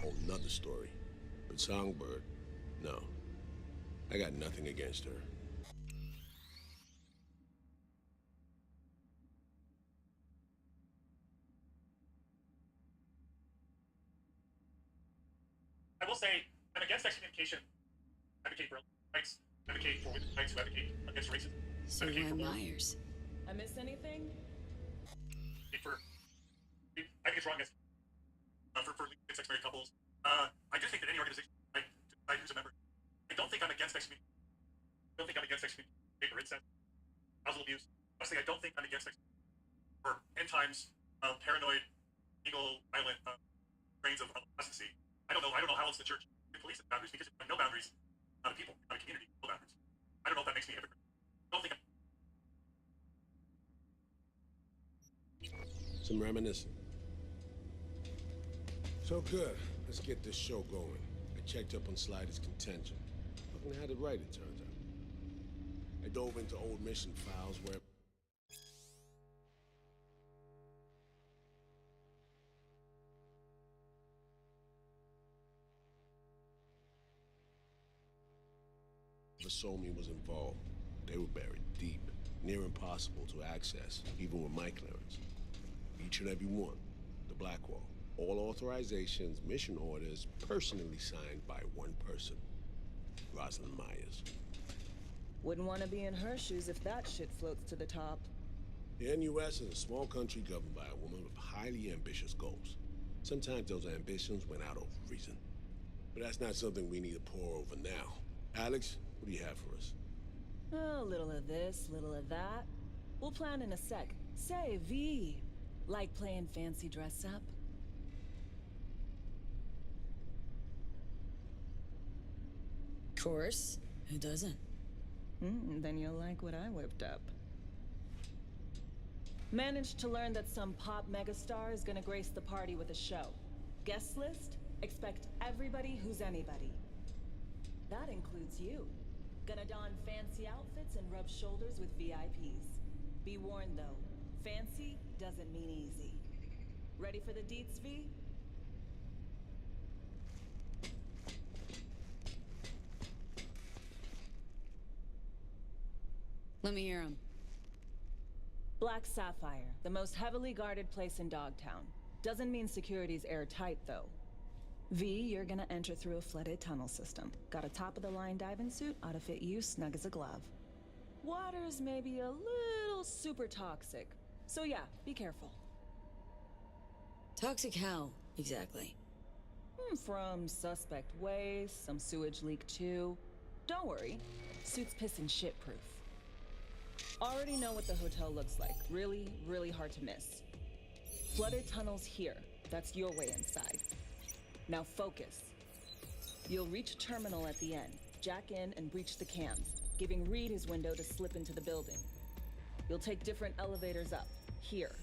whole nother story. But Songbird, no. I got nothing against her. I will say, I'm against excommunication. Advocate for rights. Advocate for women's rights. Advocate against racism. So Advocate why for Myers? I miss anything? advocate for. I think it's wrong for sex married couples. I do think that any organization, right, to decide who's a member. I don't think I'm against excommunication. I don't think I'm against excommunication or incest, spousal abuse. Honestly, I don't think I'm against excommunication or end times, paranoid, legal, violent strains of apostasy. I don't know. I don't know how else the church can police its boundaries because you have no boundaries, not a people, not a community, no boundaries. I don't know if that makes me a hypocrite. I don't think I'm. Some reminiscing. So good. Let's get this show going. I checked up on Slider's contention. Fucking had it right, it turns out. I dove into old mission files where... Vasomi was involved. They were buried deep, near impossible to access, even with my clearance. Each and every one, the Blackwall. All authorizations, mission orders, personally signed by one person, Rosalind Myers. Wouldn't want to be in her shoes if that shit floats to the top. The NUS is a small country governed by a woman with highly ambitious goals. Sometimes those ambitions went out of reason. But that's not something we need to pour over now. Alex, what do you have for us? A little of this, little of that. We'll plan in a sec. Say, V, like playing fancy dress up? Course. Who doesn't? Then you'll like what I whipped up. Managed to learn that some pop megastar is gonna grace the party with a show. Guest list? Expect everybody who's anybody. That includes you. Gonna don fancy outfits and rub shoulders with VIPs. Be warned though, fancy doesn't mean easy. Ready for the deets, V? Let me hear him. Black Sapphire, the most heavily guarded place in Dogtown. Doesn't mean security's airtight, though. V, you're gonna enter through a flooded tunnel system. Got a top-of-the-line diving suit, ought to fit you snug as a glove. Water's maybe a little super toxic. So yeah, be careful. Toxic how, exactly? From suspect waste, some sewage leak too. Don't worry, suit's piss and shit proof. Already know what the hotel looks like. Really, really hard to miss. Flooded tunnels here. That's your way inside. Now focus. You'll reach a terminal at the end. Jack in and breach the cams, giving Reed his window to slip into the building. You'll take different elevators up. Here.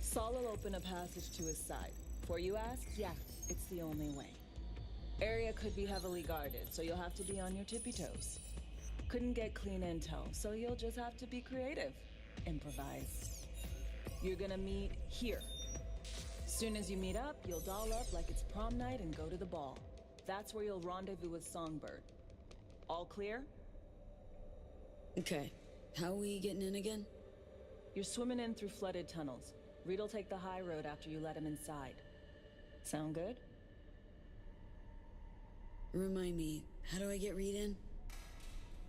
Saul will open a passage to his side. Before you ask, yeah, it's the only way. Area could be heavily guarded, so you'll have to be on your tippy toes. Couldn't get clean intel, so you'll just have to be creative. Improvise. You're gonna meet here. Soon as you meet up, you'll doll up like it's prom night and go to the ball. That's where you'll rendezvous with Songbird. All clear? Okay. How are we getting in again? You're swimming in through flooded tunnels. Reed'll take the high road after you let him inside. Sound good? Remind me, how do I get Reed in?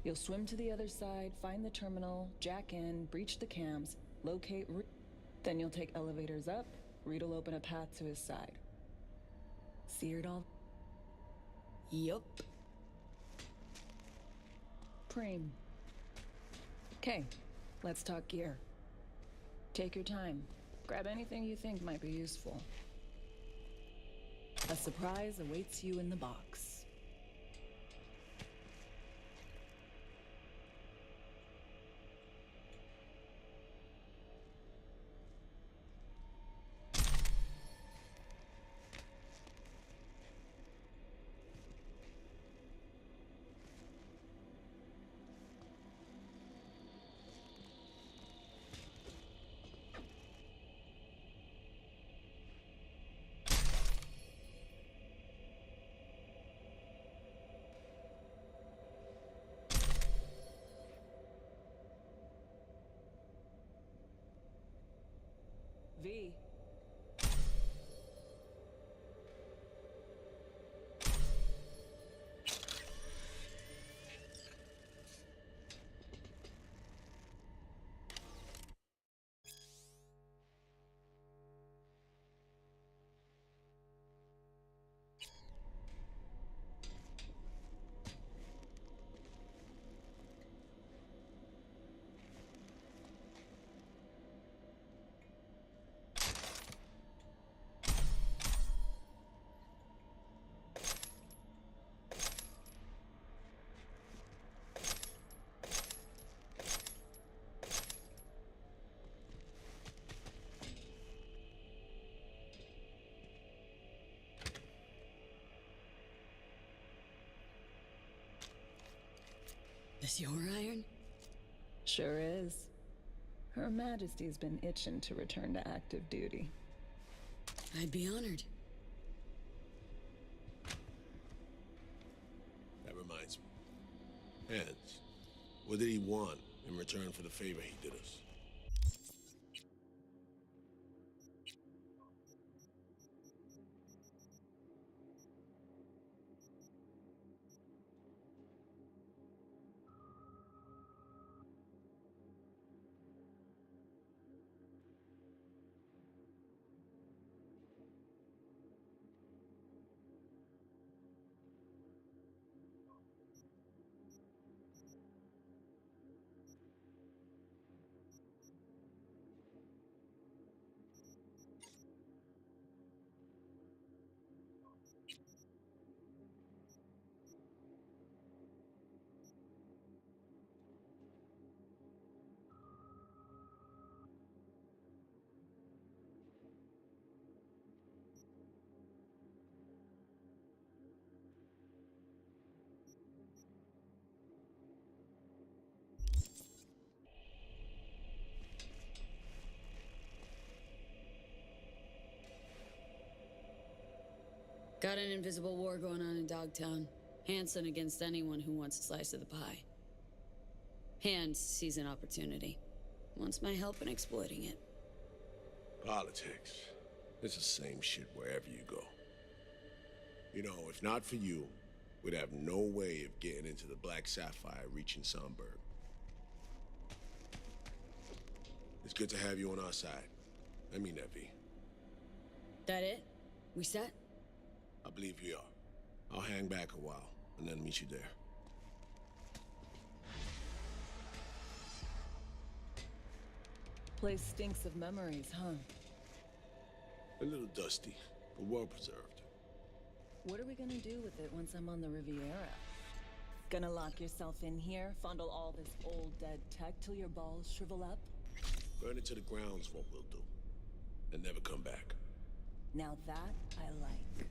You'll swim to the other side, find the terminal, jack in, breach the cams, locate Reed. Then you'll take elevators up. Reed'll open a path to his side. See it all? Yup. Preem. Okay, let's talk gear. Take your time. Grab anything you think might be useful. A surprise awaits you in the box. This your iron? Sure is. Her Majesty's been itching to return to active duty. I'd be honored. That reminds me. Hands. What did he want in return for the favor he did us? Got an invisible war going on in Dogtown. Hanson against anyone who wants a slice of the pie. Hands sees an opportunity. Wants my help in exploiting it. Politics. It's the same shit wherever you go. You know, if not for you, we'd have no way of getting into the Black Sapphire reaching Somberg. It's good to have you on our side. I mean that, V. That it? We set? I believe we are. I'll hang back a while, and then meet you there. Place stinks of memories, huh? A little dusty, but well preserved. What are we gonna do with it once I'm on the Riviera? Gonna lock yourself in here, fondle all this old dead tech till your balls shrivel up? Burn it to the ground's what we'll do. And never come back. Now that I like.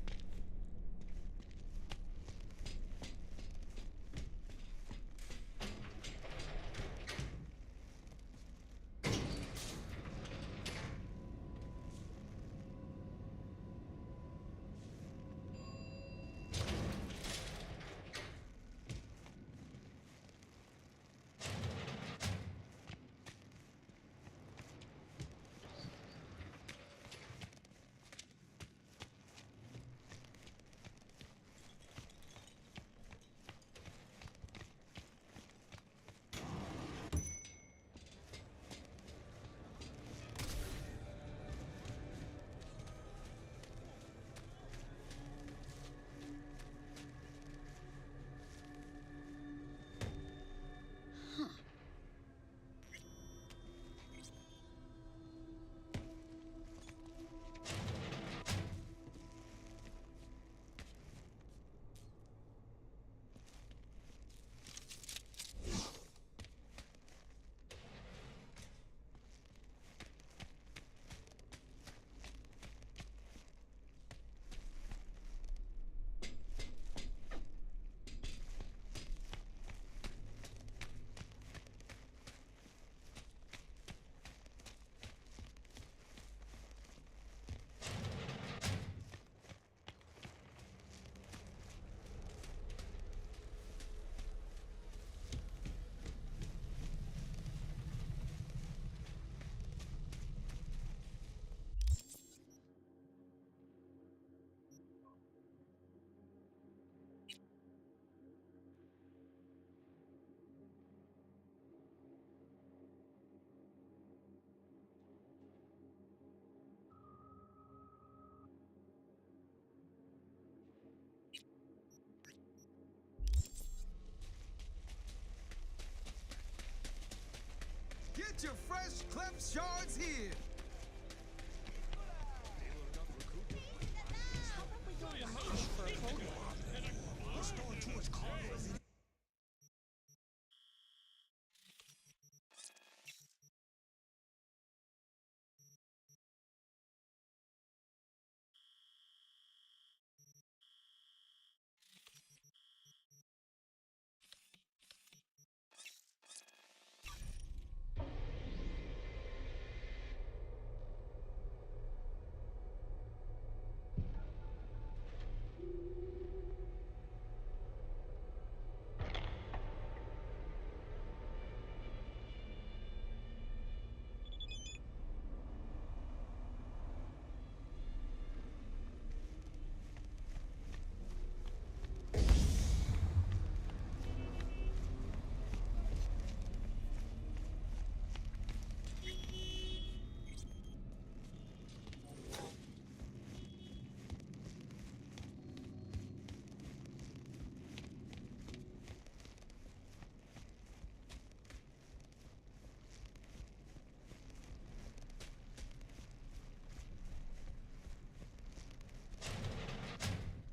Get your fresh clip shards here.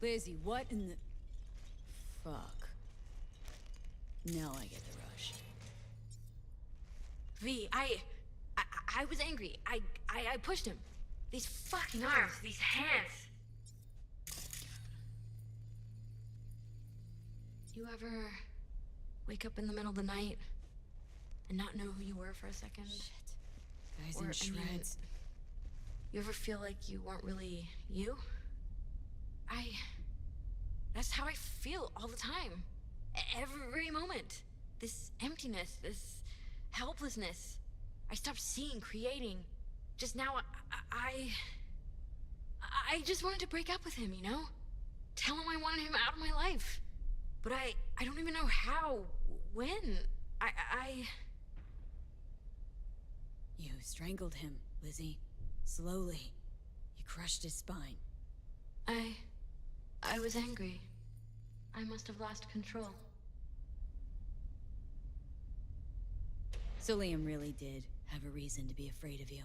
Lizzie, what in the... Fuck. Now I get the rush. V, I was angry. I pushed him. These fucking arms, these hands. You ever wake up in the middle of the night and not know who you were for a second? Shit. Guys Or, in I shreds. You ever feel like you weren't really you? That's how I feel all the time. Every moment. This emptiness, this helplessness. I stopped seeing, creating. Just now, I just wanted to break up with him, you know? Tell him I wanted him out of my life. But I don't even know how, when. You strangled him, Lizzie. Slowly. You crushed his spine. I was angry. I must have lost control. So Liam really did have a reason to be afraid of you.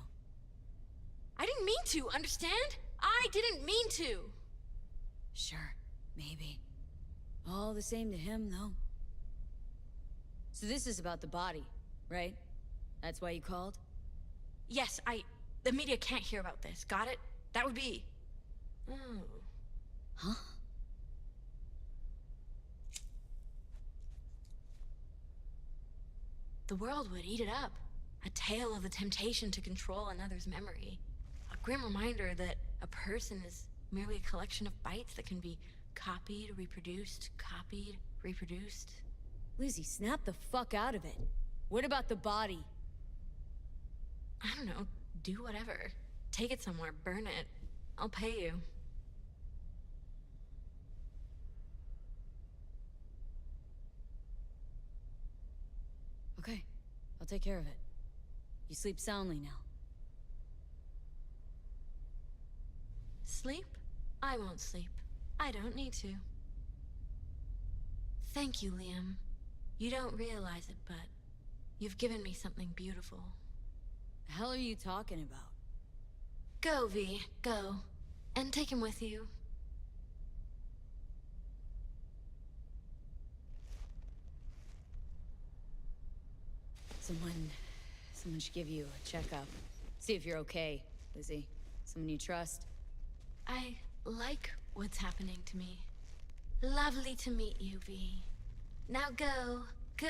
I didn't mean to, understand? I didn't mean to. Sure, maybe. All the same to him, though. So this is about the body, right? That's why you called? Yes, the media can't hear about this. Got it? That would be... Oh. Huh? The world would eat it up. A tale of the temptation to control another's memory. A grim reminder that a person is merely a collection of bytes that can be copied, reproduced, Lizzie, snap the fuck out of it. What about the body? I don't know, do whatever. Take it somewhere, burn it. I'll pay you. Okay, I'll take care of it. You sleep soundly now. Sleep? I won't sleep. I don't need to. Thank you, Liam. You don't realize it, but you've given me something beautiful. The hell are you talking about? Go, V, go. And take him with you. Someone should give you a checkup. See if you're okay, Lizzie. Someone you trust. I like what's happening to me. Lovely to meet you, V. Now go, go.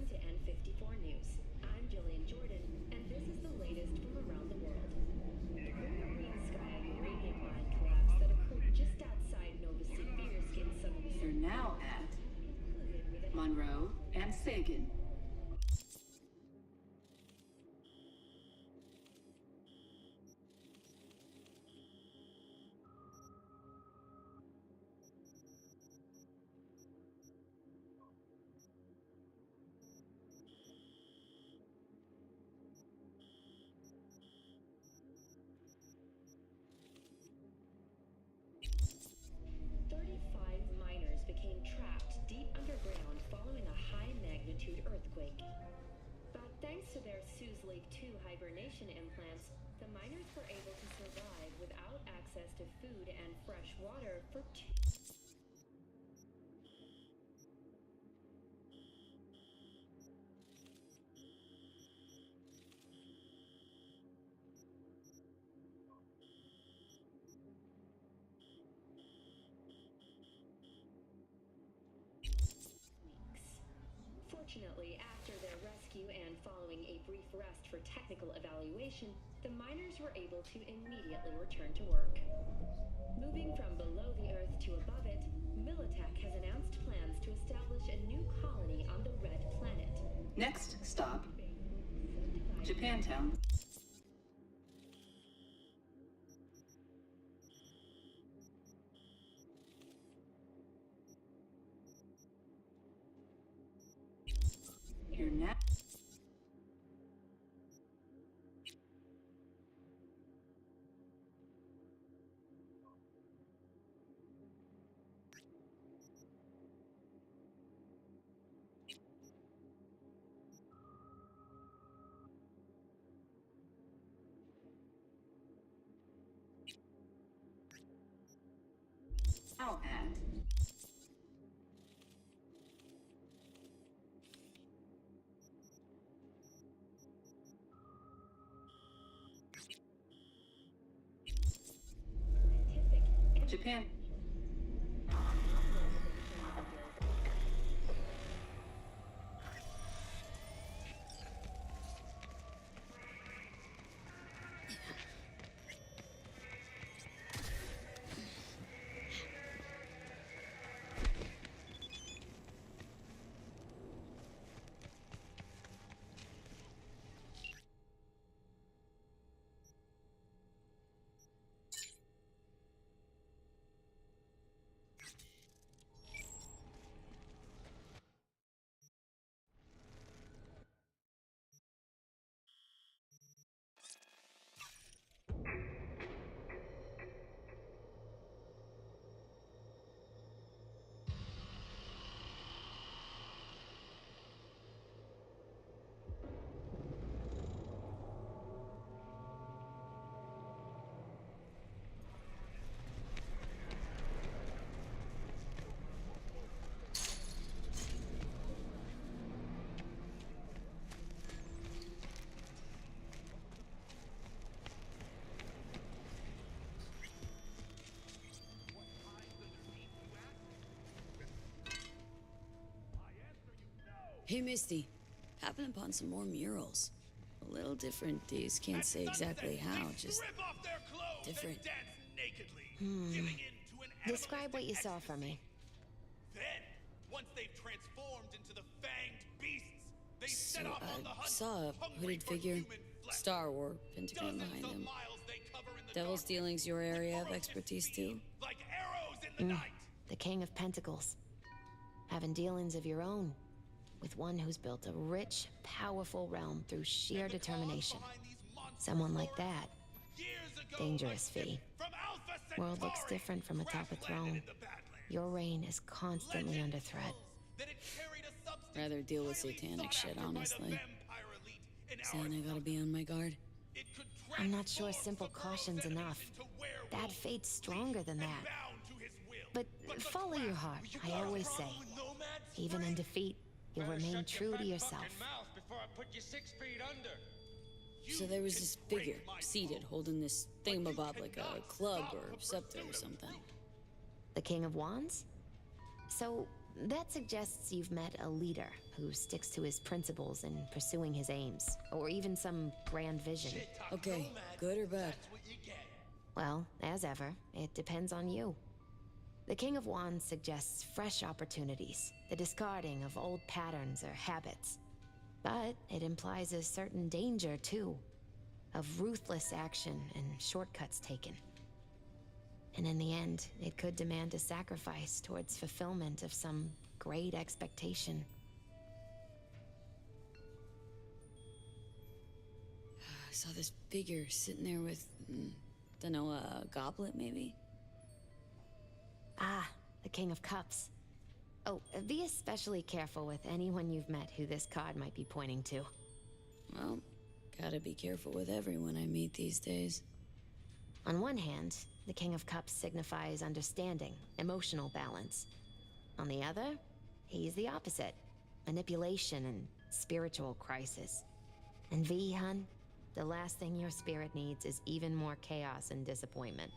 listening to N54 News. I'm Jillian Jordan, and this is the latest from around the world. The blue-green sky uranium mine collapse that occurred just outside Novosibirsk in southern You're now at Monroe and Sagan. Miners became trapped deep underground following a high-magnitude earthquake. But thanks to their Suez Lake 2 hibernation implants, the miners were able to survive without access to food and fresh water for 2 Fortunately, after their rescue and following a brief rest for technical evaluation, the miners were able to immediately return to work. Moving from below the Earth to above it, Militech has announced plans to establish a new colony on the Red Planet. Next stop, Japantown. You're now at Japan. Hey, Misty. Happened upon some more murals. A little different, these can't say exactly how, just different. Describe what you saw for me. Then, once they've transformed into the fanged beasts, they set off on the I hunt, saw a hungry hooded for figure, human flesh. Star War, pentagram Dozens behind of him. miles they cover in the Devil's dark, Dealing's your area of ferocious expertise speed, too? like arrows in the night. The King of Pentacles. Having dealings of your own. With one who's built a rich, powerful realm through sheer And the cause determination. behind these monsters Someone like horrors, that. years ago, Dangerous, a ship Fee. from Alpha World looks Centauri different from atop a crash-landed throne. in the Badlands. Your reign is constantly Legend under threat. tells that it carried a substance Rather deal with highly satanic sought shit, after by the honestly. vampire elite in our Saying I gotta sun. be on my guard. It could I'm not sure transform simple the world's caution's enemies enough. into werewolves, That fate's stronger than and that. bound to his will. But the follow your craft- heart, You I got a always problem say. with nomads, Even in Frank? defeat, you'll remain true to yourself. Before I put you 6 feet under. So there was You this can break figure, my seated, bones, holding this but you thingamabob like a cannot club stop or the scepter pursuit or of something. truth. The King of Wands? So, that suggests you've met a leader who sticks to his principles in pursuing his aims, or even some grand vision. Okay, good or bad? Well, as ever, it depends on you. The King of Wands suggests fresh opportunities, the discarding of old patterns or habits. But it implies a certain danger, too, of ruthless action and shortcuts taken. And in the end, it could demand a sacrifice towards fulfillment of some great expectation. I saw this figure sitting there with, dunno, a goblet maybe? Ah, the King of Cups. Oh, be especially careful with anyone you've met who this card might be pointing to. Well, gotta be careful with everyone I meet these days. On one hand, the King of Cups signifies understanding, emotional balance. On the other, he's the opposite. Manipulation and spiritual crisis. And V, hun, the last thing your spirit needs is even more chaos and disappointment.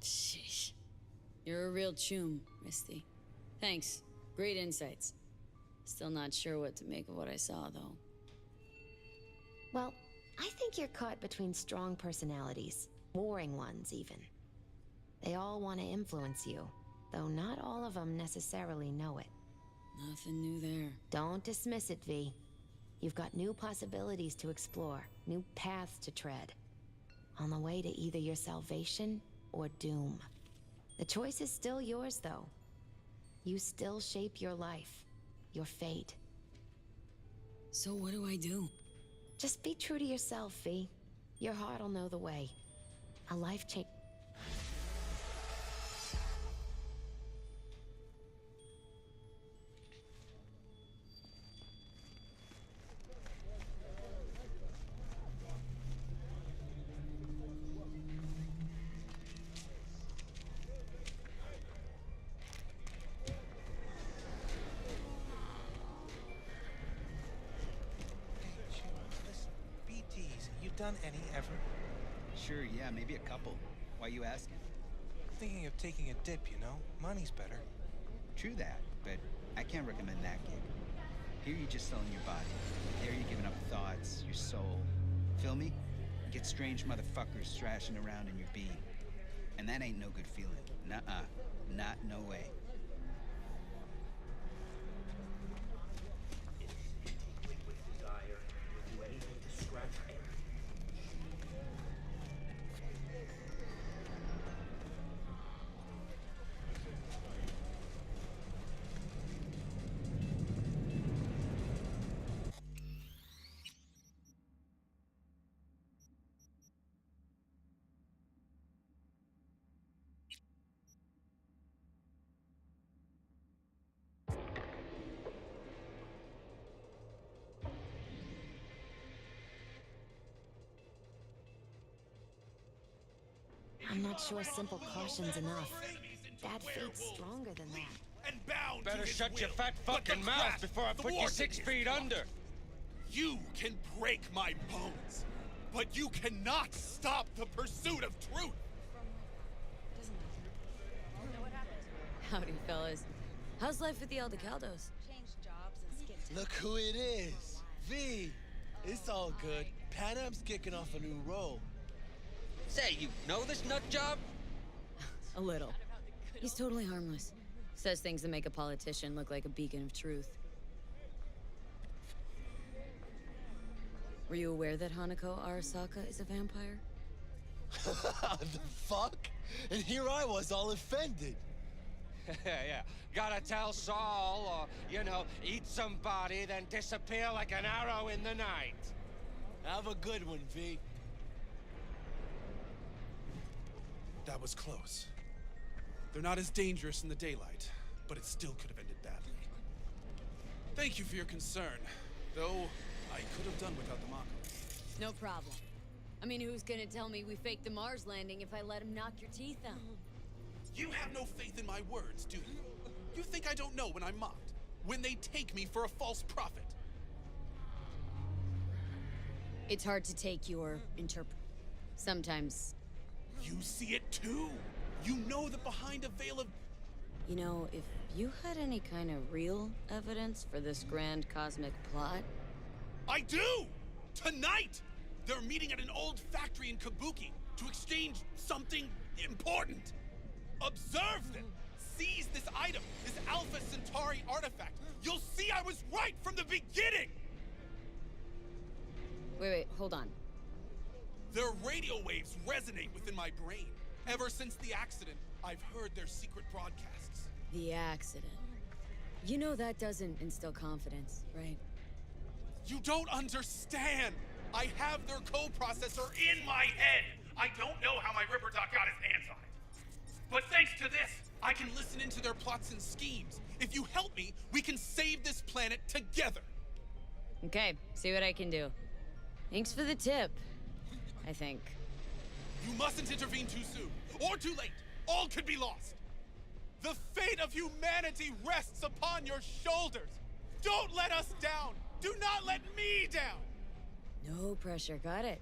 Sheesh. You're a real choom, Misty. Thanks. Great insights. Still not sure what to make of what I saw, though. Well, I think you're caught between strong personalities, warring ones even. They all want to influence you, though not all of them necessarily know it. Nothing new there. Don't dismiss it, V. You've got new possibilities to explore, new paths to tread. On the way to either your salvation or doom. The choice is still yours, though. You still shape your life, your fate. So what do I do? Just be true to yourself, V. Your heart'll know the way. A life change. Done any ever? Sure, yeah, maybe a couple. Why you asking? Thinking of taking a dip, you know? Money's better. True that, but I can't recommend that gig. Here you're just selling your body. There you're giving up thoughts, your soul. Feel me? You get strange motherfuckers thrashing around in your being. And that ain't no good feeling. Nuh-uh. Not no way. I'm not sure simple caution's enough. That fate's stronger than that. And bound Better shut your fat fucking mouth before I put you 6 feet under. You can break my bones, but you cannot stop the pursuit of truth. Howdy, fellas. How's life with the Aldecaldos? Look who it is. V. It's all good. Panam's kicking off a new role. Say, you know this nut job? A little. He's totally harmless. Says things that make a politician look like a beacon of truth. Were you aware that Hanako Arasaka is a vampire? The fuck? And here I was all offended. Yeah. Gotta tell Saul, or, you know, eat somebody, then disappear like an arrow in the night. Have a good one, V. That was close. They're not as dangerous in the daylight, but it still could have ended badly. Thank you for your concern, though I could have done without the mockery. No problem. I mean, who's gonna tell me we faked the Mars landing if I let him knock your teeth out? You have no faith in my words, do you? You think I don't know when I'm mocked? When they take me for a false prophet? It's hard to take your Sometimes... You see it too? You know that behind a veil of... You know, if you had any kind of real evidence for this grand cosmic plot... I do! Tonight! They're meeting at an old factory in Kabuki to exchange something important. Observe them! Seize this item, this Alpha Centauri artifact. You'll see I was right from the beginning! Wait, hold on. Their radio waves resonate within my brain. Ever since the accident, I've heard their secret broadcasts. The accident. You know that doesn't instill confidence, right? You don't understand! I have their co-processor in my head! I don't know how my Ripper Doc got his hands on it. But thanks to this, I can listen into their plots and schemes. If you help me, we can save this planet together! Okay, see what I can do. Thanks for the tip, I think. You mustn't intervene too soon, or too late. All could be lost. The fate of humanity rests upon your shoulders. Don't let us down. Do not let me down. No pressure, got it.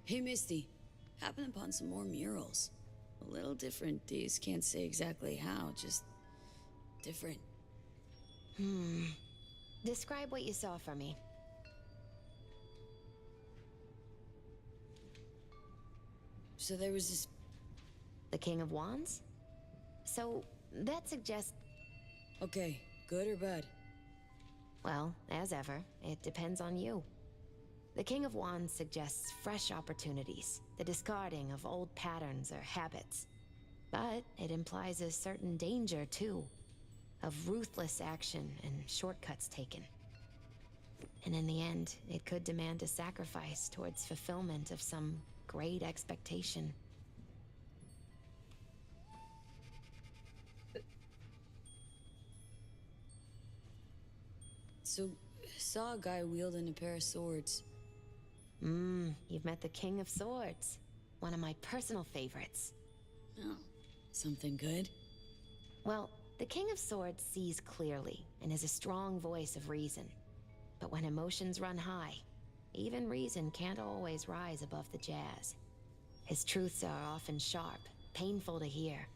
Hey, Misty. Happened upon some more murals. A little different, D's. Can't say exactly how, just different. Describe what you saw for me. So there was this... The King of Wands? So, that suggests... Okay, good or bad? Well, as ever, it depends on you. The King of Wands suggests fresh opportunities, the discarding of old patterns or habits. But it implies a certain danger, too, of ruthless action and shortcuts taken. And in the end, it could demand a sacrifice towards fulfillment of some great expectation. So, saw a guy wielding a pair of swords. You've met the King of Swords. One of my personal favorites. Oh, something good? Well, the King of Swords sees clearly and is a strong voice of reason. But when emotions run high, even reason can't always rise above the jazz. His truths are often sharp, painful to hear.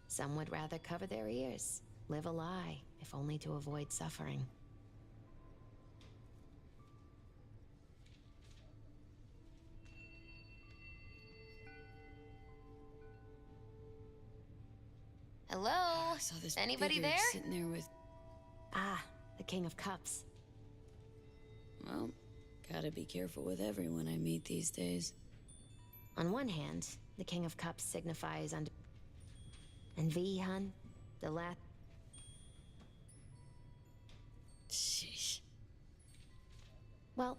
Some would rather cover their ears, live a lie, if only to avoid suffering. Hello? I saw this Anybody figure there? Sitting there with... Ah, the King of Cups. Well, gotta be careful with everyone I meet these days. On one hand, the King of Cups signifies and V, hun? The last... Sheesh. Well,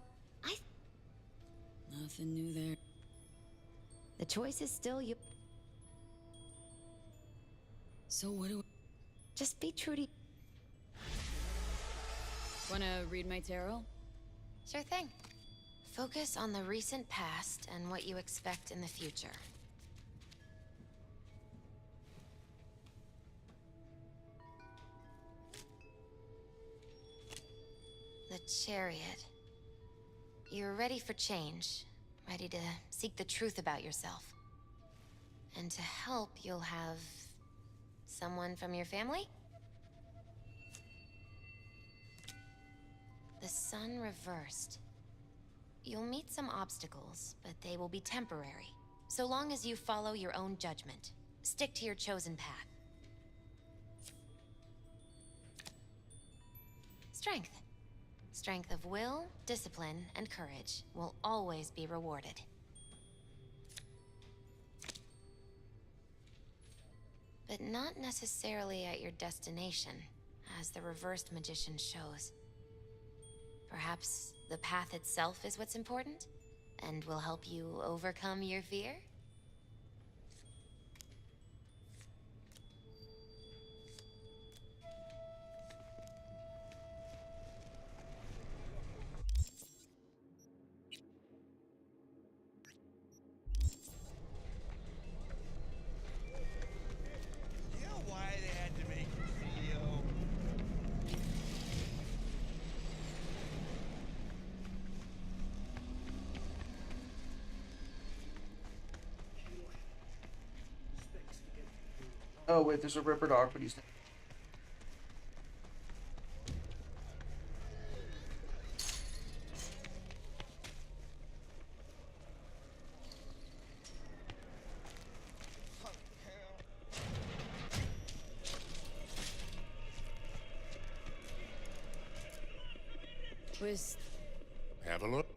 Nothing new there. the choice is still you. So what do... Just be true to... Wanna read my tarot? Sure thing. Focus on the recent past and what you expect in the future. The Chariot. You're ready for change, ready to seek the truth about yourself. And to help, you'll have... someone from your family? The Sun reversed. You'll meet some obstacles, but they will be temporary. So long as you follow your own judgment. Stick to your chosen path. Strength. Strength of will, discipline, and courage will always be rewarded. But not necessarily at your destination, as the reversed magician shows. Perhaps the path itself is what's important, and will help you overcome your fear? You know why they had to make the video? Oh wait, there's a Ripper dog, but he's not. Was Have a look.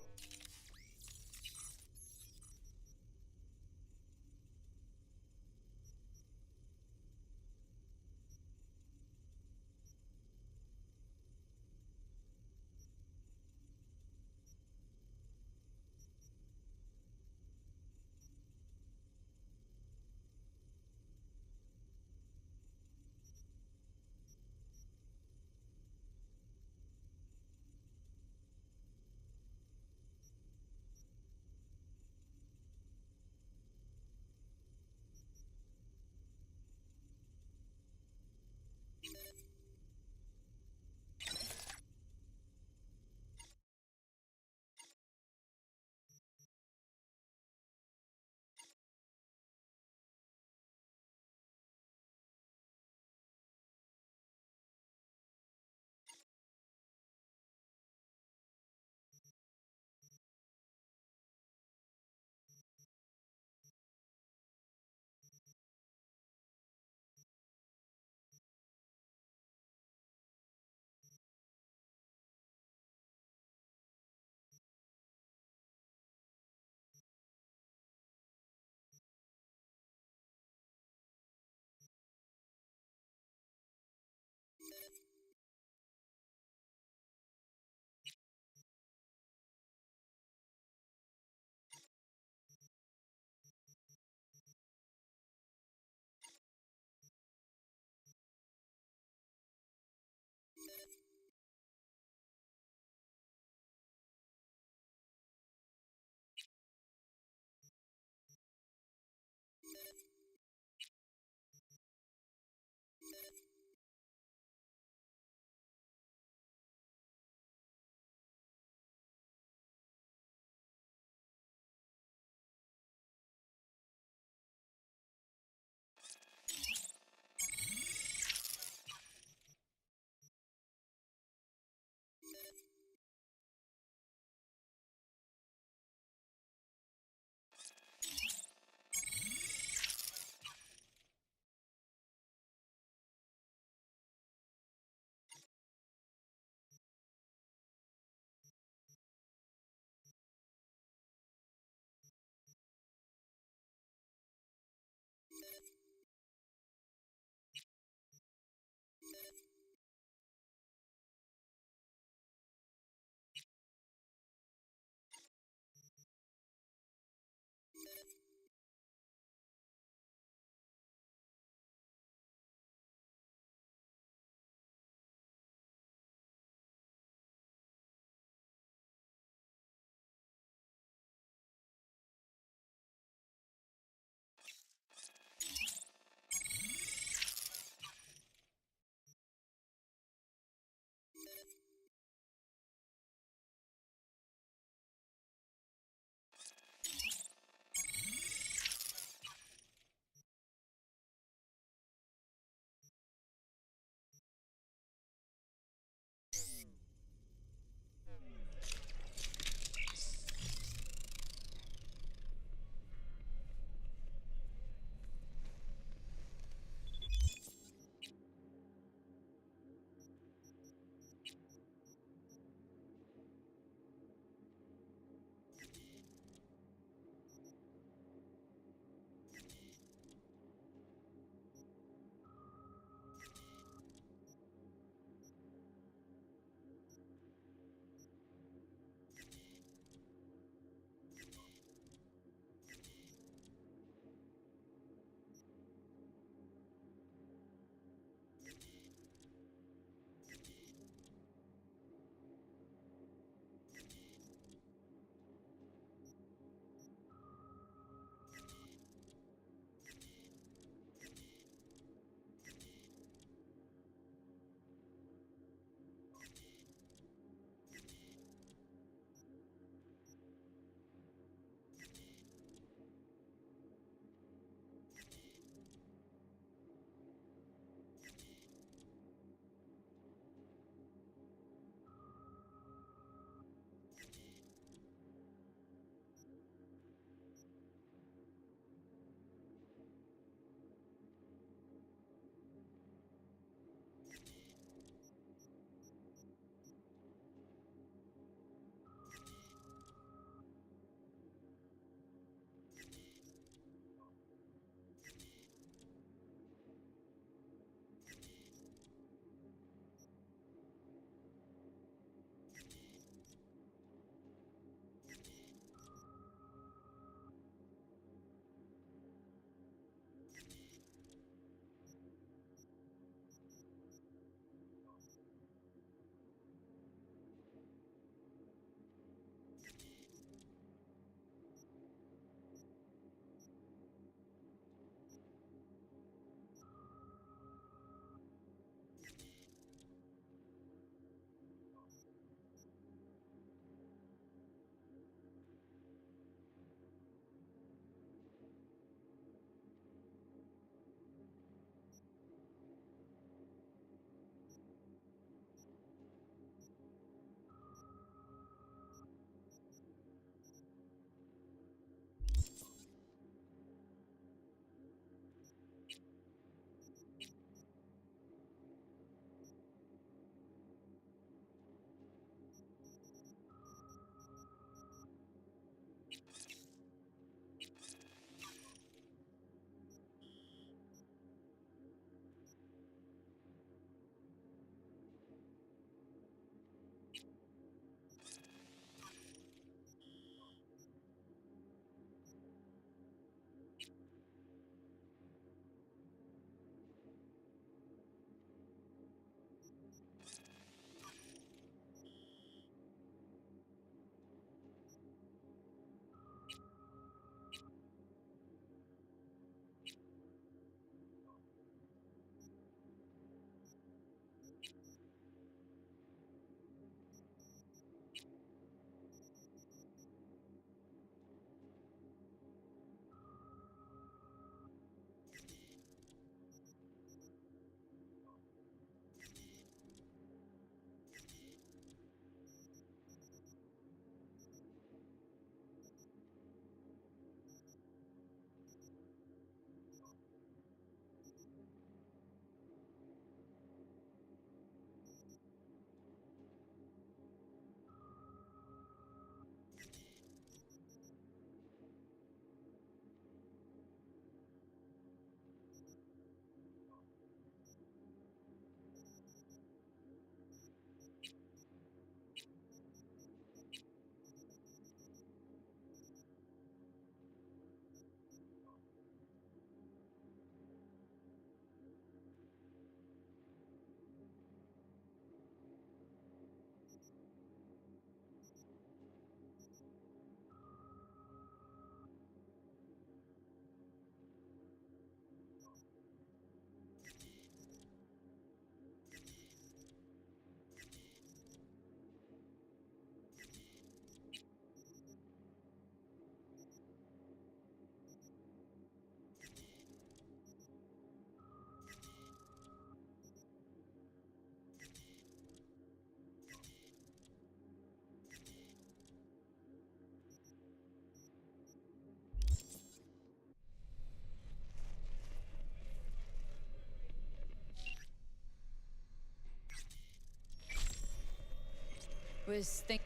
Was think.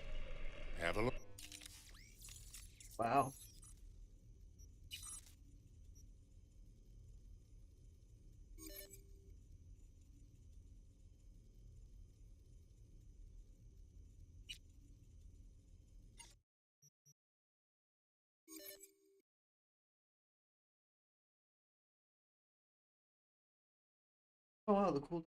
Have a look. Wow. Oh wow, the cool.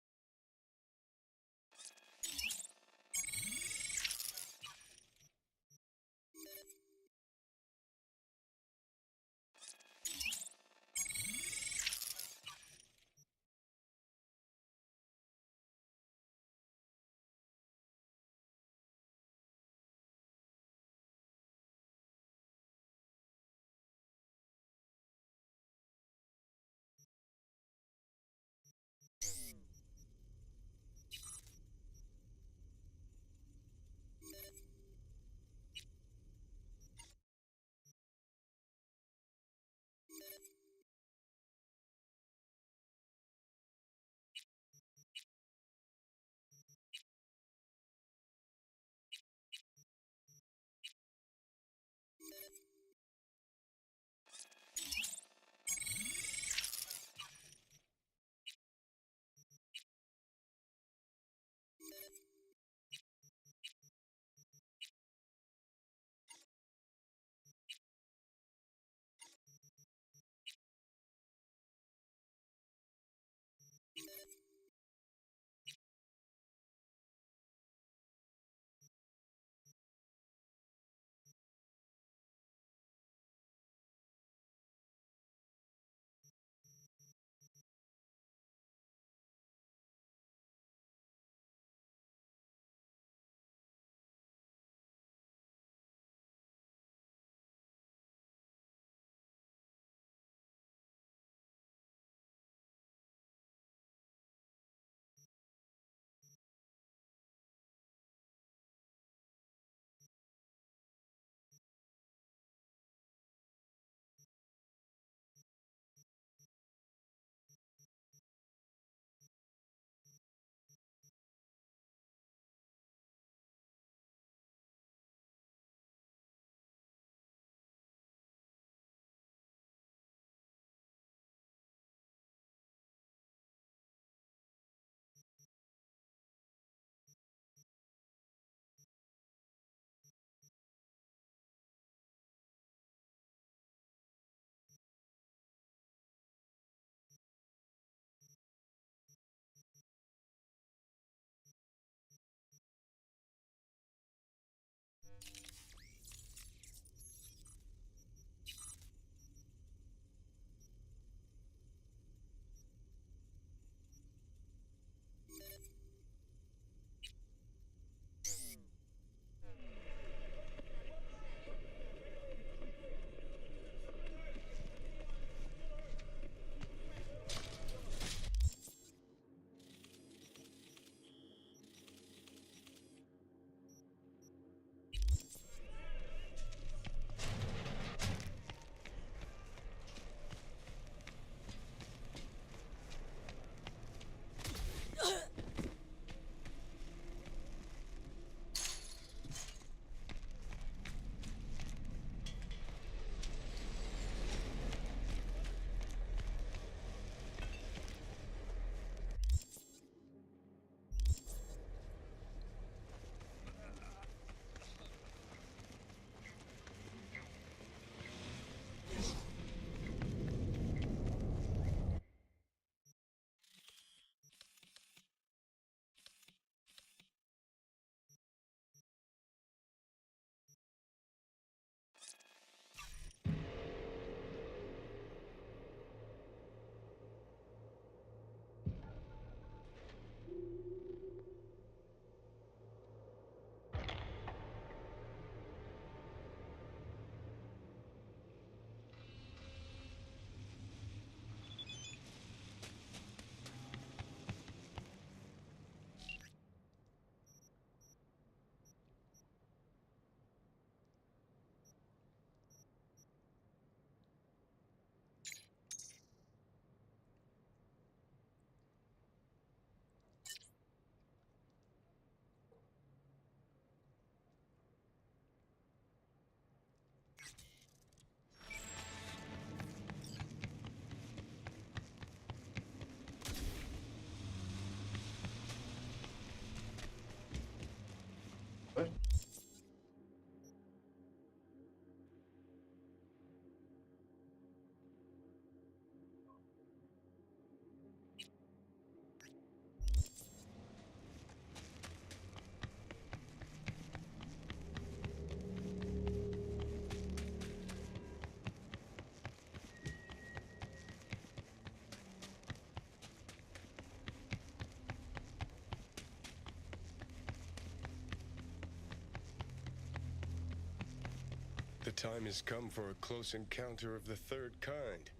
time has come for a close encounter of the third kind.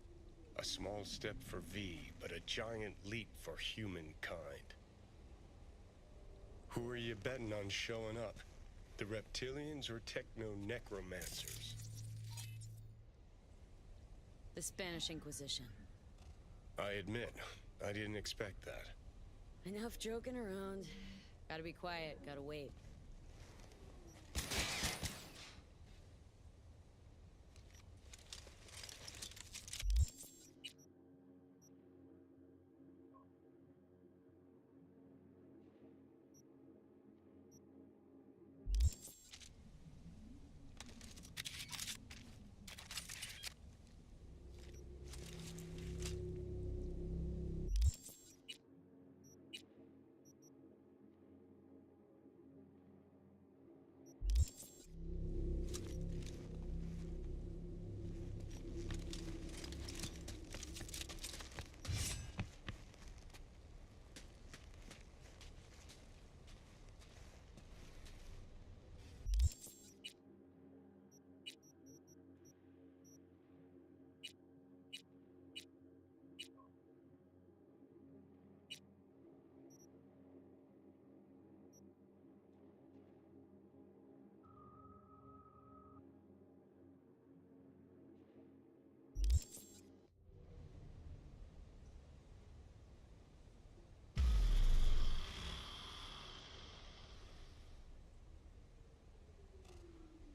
A small step for V, but a giant leap for humankind. Who are you betting on showing up? The reptilians or techno-necromancers? The Spanish Inquisition. I admit, I didn't expect that. Enough joking around. Gotta be quiet, gotta wait.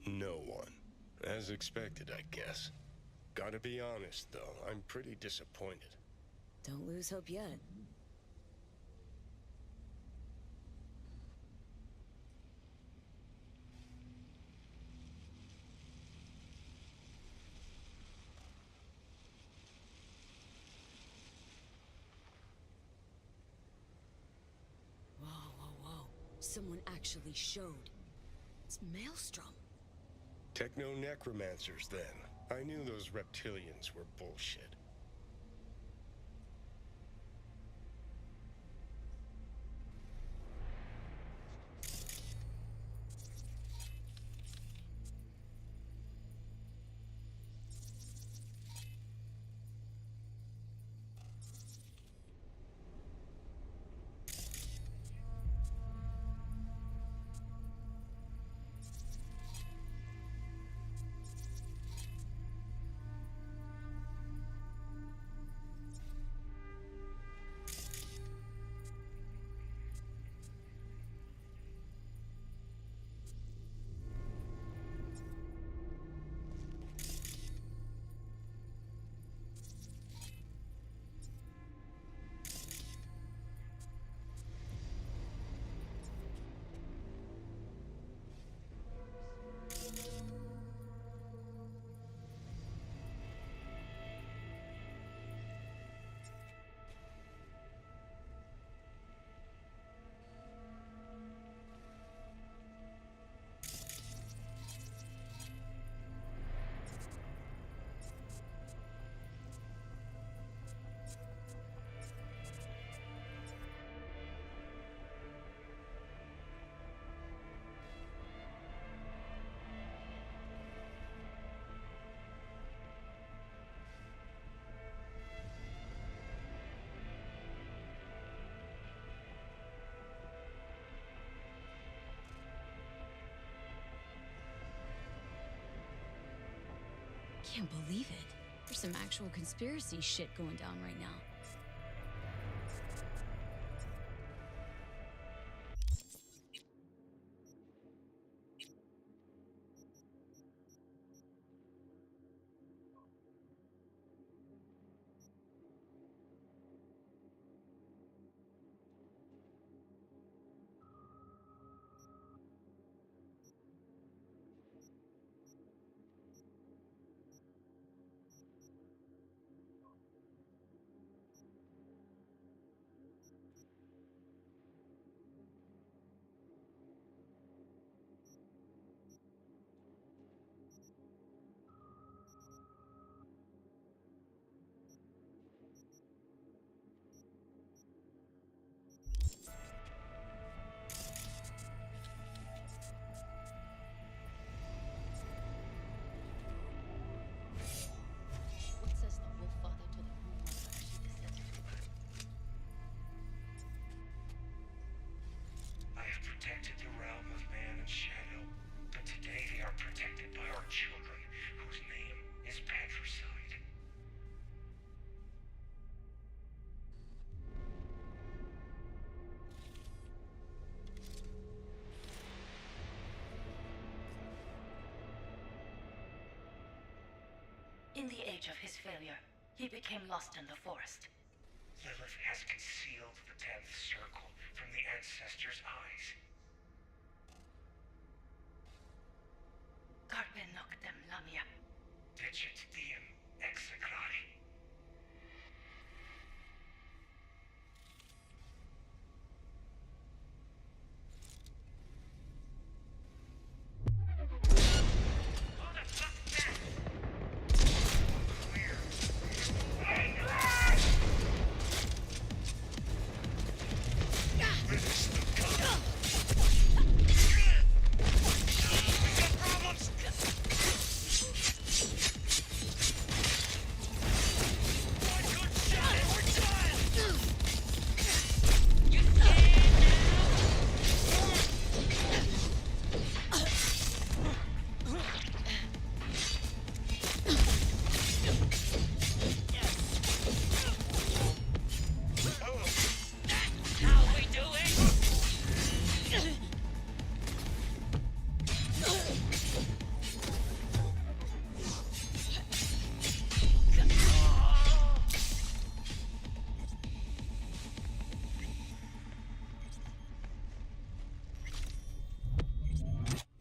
No one. As expected, I guess. Gotta be honest, though, I'm pretty disappointed. Don't lose hope yet. Whoa, whoa, whoa. Someone actually showed. It's Maelstrom. Techno-necromancers, then. I knew those reptilians were bullshit. Can't believe it. There's some actual conspiracy shit going down right now. protected the realm of man and shadow, but today they are protected by our children, whose name is patricide. In the age of his failure, he became lost in the forest. Lilith has concealed the 10th circle from the ancestors' eyes. Carpe noctem, Lamia. Dicit diem execrari.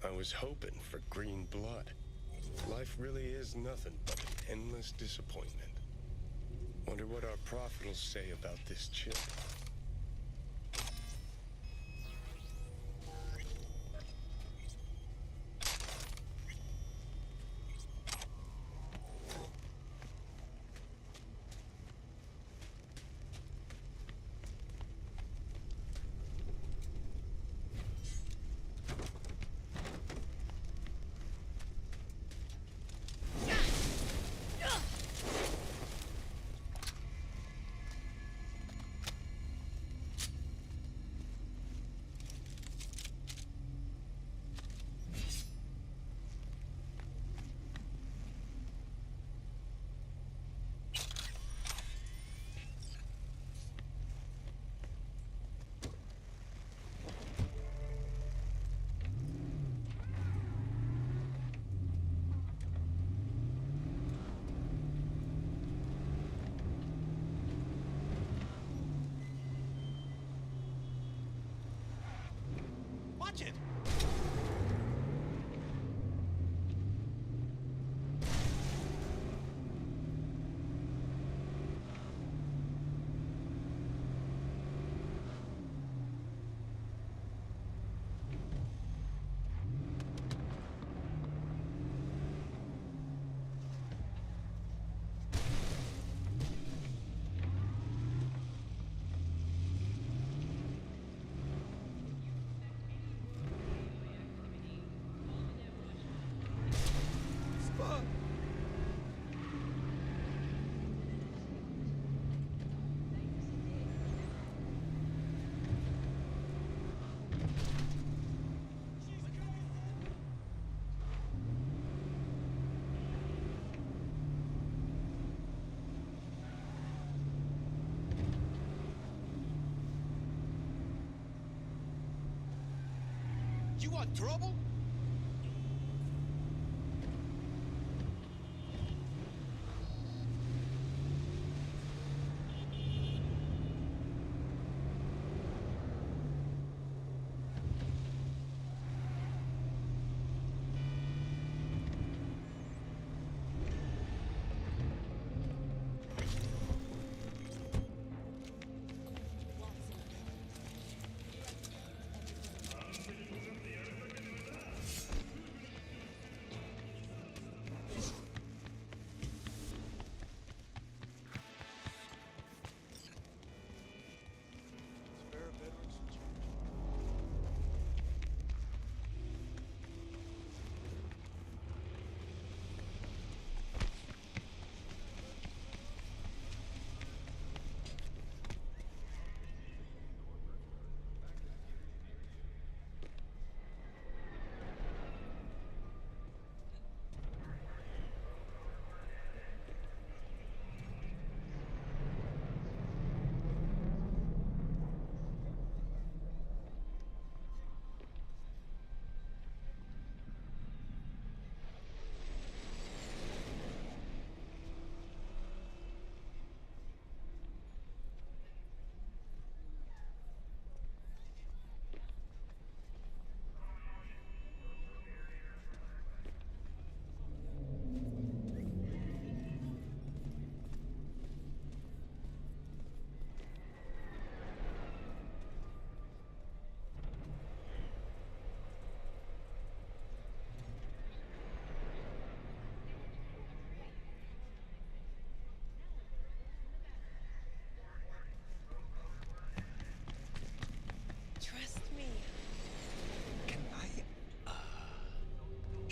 I was hoping for green blood. Life really is nothing but an endless disappointment. Wonder what our prophet will say about this chip. Watch it! You want trouble?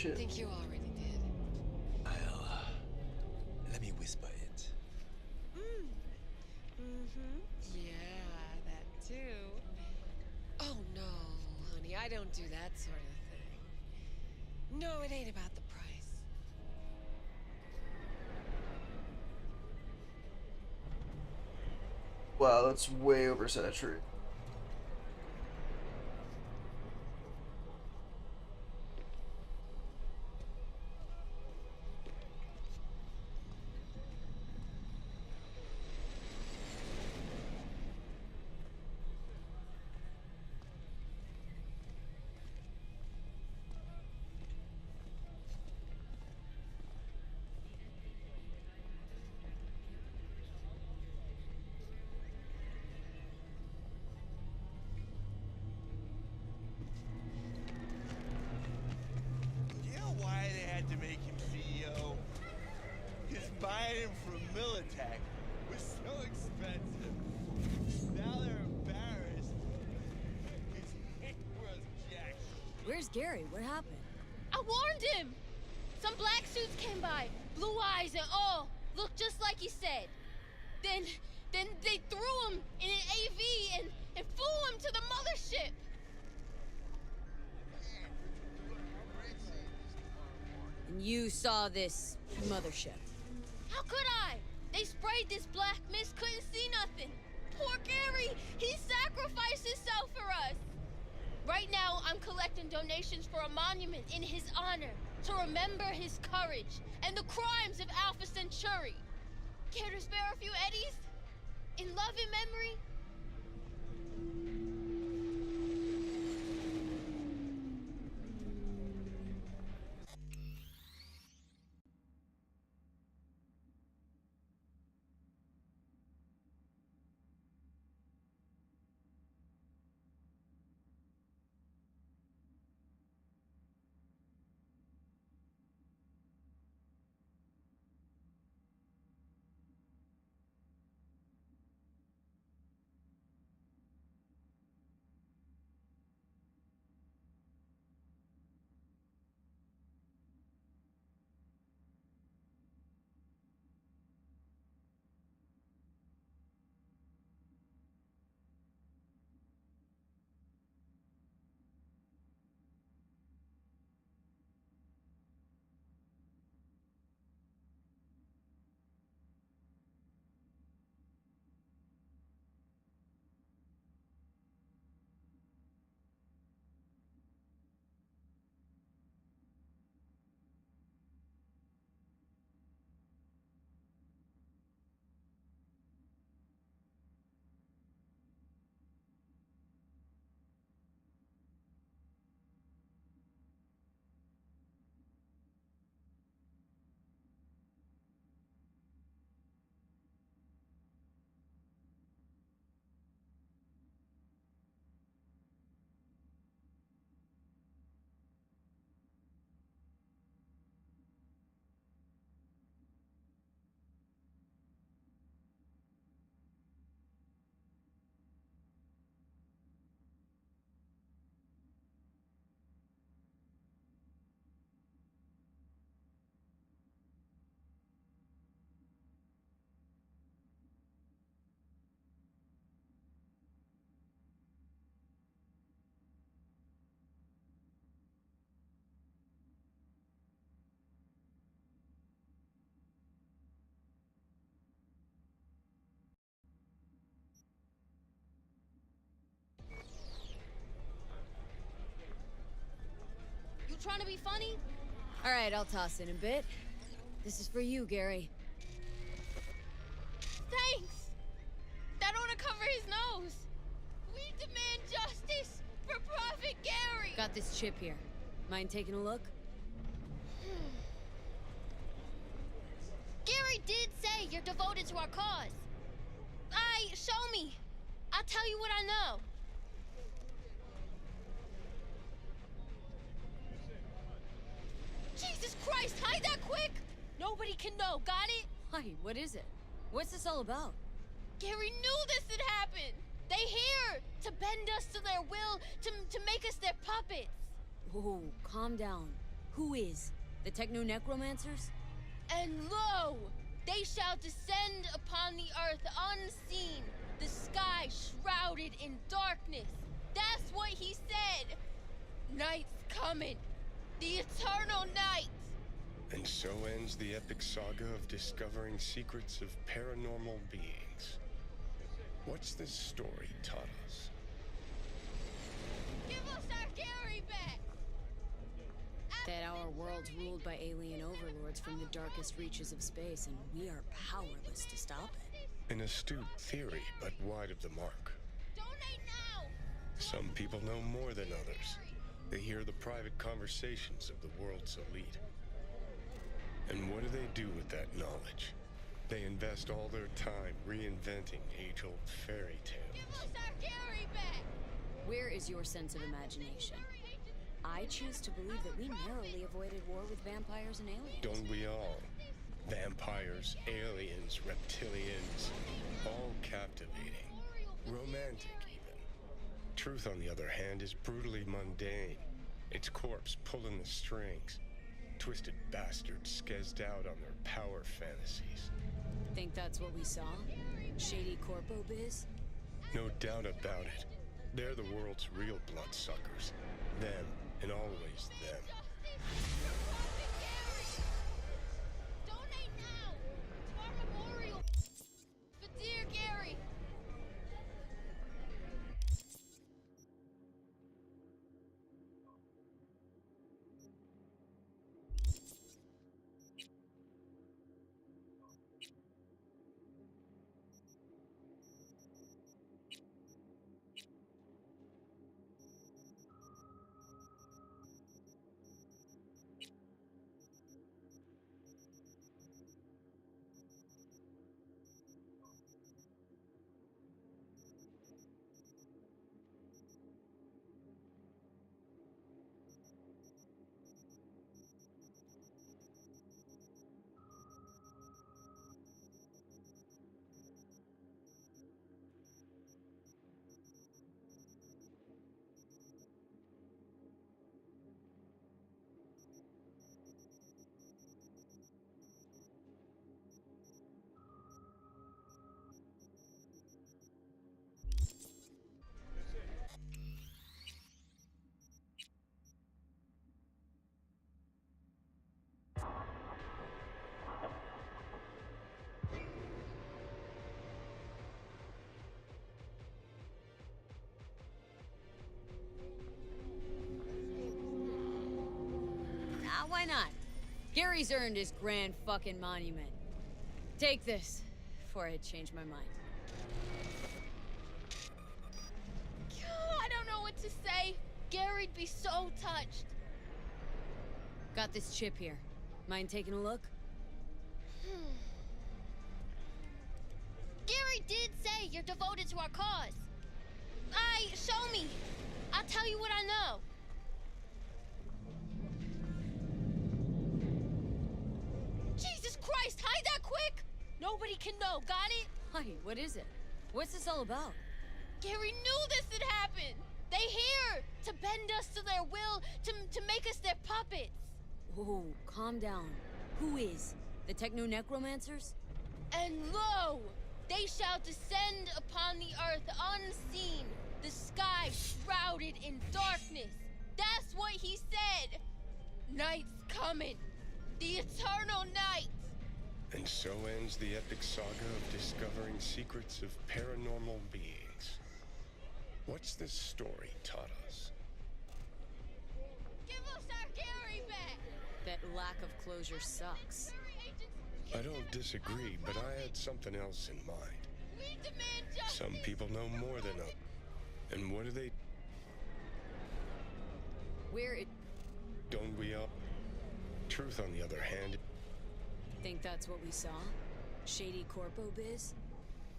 Chill. I think you already did. Let me whisper it. Yeah, that too. Oh no, honey, I don't do that sort of thing. No, it ain't about the price. Wow, that's way oversaturated. You know why they had to make him CEO? Because buying him from Militech was so expensive. Now they're embarrassed. Because he was jack shit. Where's Gary? What happened? I warned him! Some black suits came by, blue eyes and all, looked just like he said. Then they threw him in an AV and flew him to the mothership. And you saw this mothership. How could I? They sprayed this black mist, couldn't see nothing. Poor Gary, he sacrificed himself for us. Right now, I'm collecting donations for a monument in his honor to remember his courage and the crimes of Alpha Centauri. Care to spare a few eddies? In love and memory? You trying to be funny? All right, I'll toss in a bit. This is for you, Gary. Thanks! That ought to cover his nose. We demand justice for Prophet Gary! Got this chip here. Mind taking a look? Gary did say you're devoted to our cause. Show me. I'll tell you what I know. Jesus Christ, hide that quick! Nobody can know, got it? Why, what is it? What's this all about? Gary knew this had happened! They here to bend us to their will, to make us their puppets! Whoa, calm down. Who is? The techno-necromancers? And lo, they shall descend upon the earth unseen, the sky shrouded in darkness. That's what he said. Night's coming, the eternal night. And so ends the epic saga of discovering secrets of paranormal beings. What's this story taught us? Give us our Gary back! That our world's ruled by alien overlords from the darkest reaches of space, and we are powerless to stop it. An astute theory, but wide of the mark. Donate now! Some people know more than others. They hear the private conversations of the world's elite. And what do they do with that knowledge? They invest all their time reinventing age-old fairy tales. Give us our Gary back! Where is your sense of imagination? I choose to believe that we narrowly avoided war with vampires and aliens. Don't we all? Vampires, aliens, reptilians, all captivating. Romantic, even. Truth, on the other hand, is brutally mundane. Its corpse pulling the strings. Twisted bastards skezzed out on their power fantasies. Think that's what we saw? Shady corpo biz? No doubt about it. They're the world's real bloodsuckers. Them, and always them. Donate now to our memorial for dear Gary. Why not? Gary's earned his grand fucking monument. Take this, before I change my mind. I don't know what to say. Gary'd be so touched. Got this chip here. Mind taking a look? Gary did say you're devoted to our cause. Show me. I'll tell you what I know. Jesus Christ, hide that quick! Nobody can know, got it? Hi, what is it? What's this all about? Gary knew this would happen! They here to bend us to their will, to make us their puppets! Whoa, calm down. Who is? The techno-necromancers? And lo, they shall descend upon the earth unseen, the sky shrouded in darkness. That's what he said! Night's coming. The eternal night! And so ends the epic saga of discovering secrets of paranormal beings. What's this story taught us? Give us our Gary back! That lack of closure sucks. I don't disagree, but I had something else in mind. We demand justice! Some people know more than others. And what do they... Don't we all... Truth, on the other hand... Think that's what we saw? Shady corpo biz?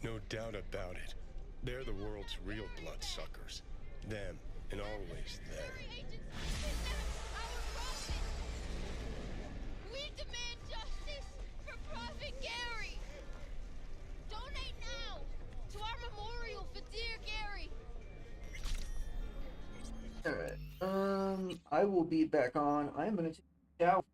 No doubt about it. They're the world's real bloodsuckers. Them, and always them. We demand justice for Prophet Gary! Donate now to our memorial for dear Gary! Alright, I will be back on. I'm gonna take Yeah.